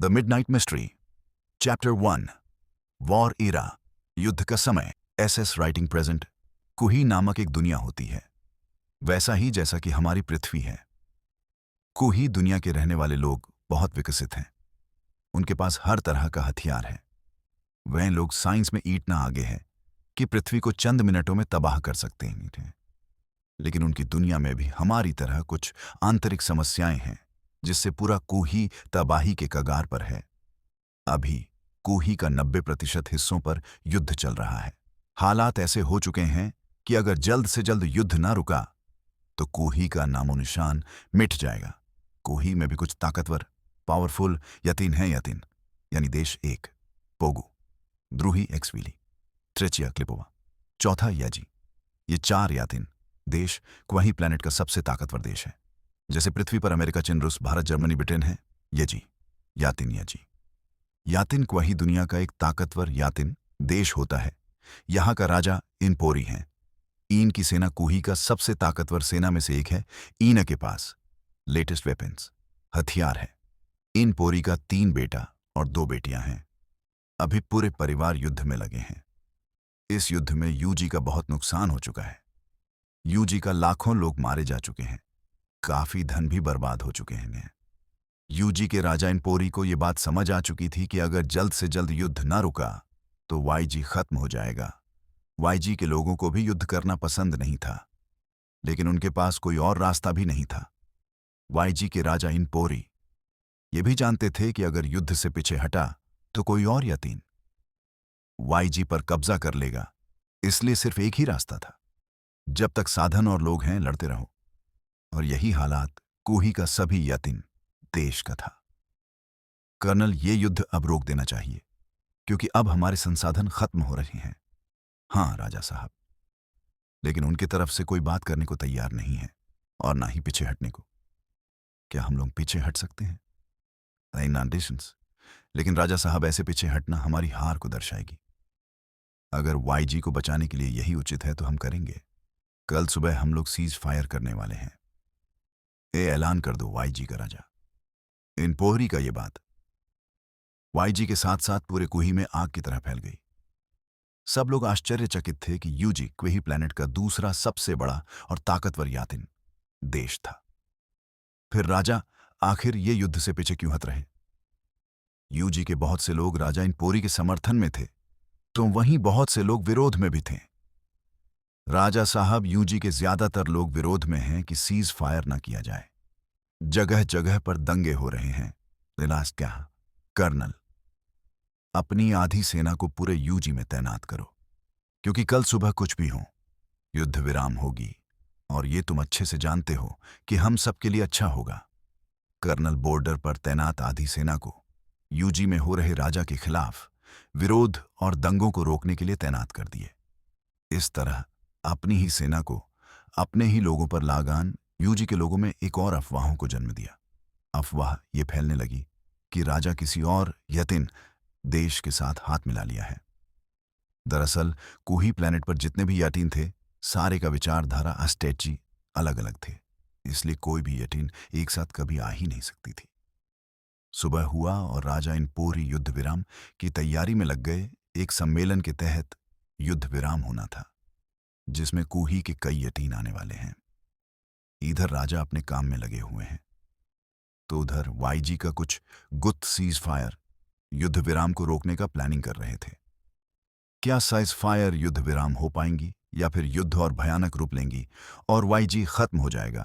The midnight mystery, chapter 1, war era, युद्ध का समय। SS writing present. कुही नामक एक दुनिया होती है, वैसा ही जैसा कि हमारी पृथ्वी है। कुही दुनिया के रहने वाले लोग बहुत विकसित हैं। उनके पास हर तरह का हथियार है। वह लोग साइंस में इतना आगे हैं कि पृथ्वी को चंद मिनटों में तबाह कर सकते हैं। लेकिन उनकी दुनिया में भी हमारी तरह कुछ आंतरिक समस्याएं हैं, जिससे पूरा कुही तबाही के कगार पर है। अभी कुही का 90% हिस्सों पर युद्ध चल रहा है। हालात ऐसे हो चुके हैं कि अगर जल्द से जल्द युद्ध ना रुका तो कुही का नामो निशान मिट जाएगा। कुही में भी कुछ ताकतवर, पावरफुल यतीन हैं। यतीन यानी देश एक, पोगु, द्रूही एक्सविली, त्रेचिया क्लिपोवा, चौथा याजी। ये 4 यातिन देश क्वही प्लैनेट का सबसे ताकतवर देश है। जैसे पृथ्वी पर अमेरिका, चीन, रूस, भारत, जर्मनी, ब्रिटेन है, याजी, यातिन, याजी। यातिन क्वही दुनिया का एक ताकतवर यातिन देश होता है। यहाँ का राजा इनपोरी है। इन की सेना कुही का सबसे ताकतवर सेना में से एक है। इन के पास लेटेस्ट वेपन्स, हथियार है। इनपोरी का 3 बेटा और 2 बेटियां हैं। अभी पूरे परिवार युद्ध में लगे हैं। इस युद्ध में यूजी का बहुत नुकसान हो चुका है। यूजी का लाखों लोग मारे जा चुके हैं। काफी धन भी बर्बाद हो चुके हैं। यूजी के राजा इनपोरी को यह बात समझ आ चुकी थी कि अगर जल्द से जल्द युद्ध ना रुका तो वाईजी खत्म हो जाएगा। वाईजी के लोगों को भी युद्ध करना पसंद नहीं था, लेकिन उनके पास कोई और रास्ता भी नहीं था। वाईजी के राजा इनपोरी ये भी जानते थे कि अगर युद्ध से पीछे हटा तो कोई और यतीन वाईजी पर कब्जा कर लेगा। इसलिए सिर्फ एक ही रास्ता था, जब तक साधन और लोग हैं लड़ते रहो। और यही हालात कुही का सभी यतीन देश का था। कर्नल, ये युद्ध अब रोक देना चाहिए, क्योंकि अब हमारे संसाधन खत्म हो रहे हैं। हाँ राजा साहब, लेकिन उनकी तरफ से कोई बात करने को तैयार नहीं है, और ना ही पीछे हटने को। क्या हम लोग पीछे हट सकते हैं? लेकिन राजा साहब, ऐसे पीछे हटना हमारी हार को दर्शाएगी। अगर वाईजी को बचाने के लिए यही उचित है तो हम करेंगे। कल सुबह हम लोग सीज फायर करने वाले हैं। ये ऐलान कर दो वाईजी का राजा। इनपोरी का ये बात वाईजी के साथ साथ पूरे कुही में आग की तरह फैल गई। सब लोग आश्चर्यचकित थे कि यूजी क्वेही प्लैनेट का दूसरा सबसे बड़ा और ताकतवर यातिन देश था। फिर राजा आखिर ये युद्ध से पीछे क्यों हट रहे? यूजी के बहुत से लोग राजा इनपोरी के समर्थन में थे, तो वहीं बहुत से लोग विरोध में भी थे। राजा साहब, यूजी के ज्यादातर लोग विरोध में हैं कि सीज फायर न किया जाए। जगह जगह पर दंगे हो रहे हैं। क्या कर्नल, अपनी आधी सेना को पूरे यूजी में तैनात करो, क्योंकि कल सुबह कुछ भी हो, युद्ध विराम होगी, और ये तुम अच्छे से जानते हो कि हम सबके लिए अच्छा होगा। कर्नल, बॉर्डर पर तैनात आधी सेना को यूजी में हो रहे राजा के खिलाफ विरोध और दंगों को रोकने के लिए तैनात कर दिए। इस तरह अपनी ही सेना को अपने ही लोगों पर लगान यूजी के लोगों में एक और अफवाहों को जन्म दिया। अफवाह ये फैलने लगी कि राजा किसी और यतिन देश के साथ हाथ मिला लिया है। दरअसल कुही प्लैनेट पर जितने भी यतीन थे, सारे का विचारधारा अस्टेची अलग अलग थे। इसलिए कोई भी यतीन एक साथ कभी आ ही नहीं सकती थी। सुबह हुआ और राजा इनपोरी युद्ध विराम की तैयारी में लग गए। एक सम्मेलन के तहत युद्ध विराम होना था, जिसमें कुही के कई यतीन आने वाले हैं। इधर राजा अपने काम में लगे हुए हैं, तो उधर वाईजी का कुछ गुप्त सीज फायर युद्ध विराम को रोकने का प्लानिंग कर रहे थे। क्या साइज फायर युद्ध विराम हो पाएंगी, या फिर युद्ध और भयानक रूप लेंगी और वाईजी खत्म हो जाएगा?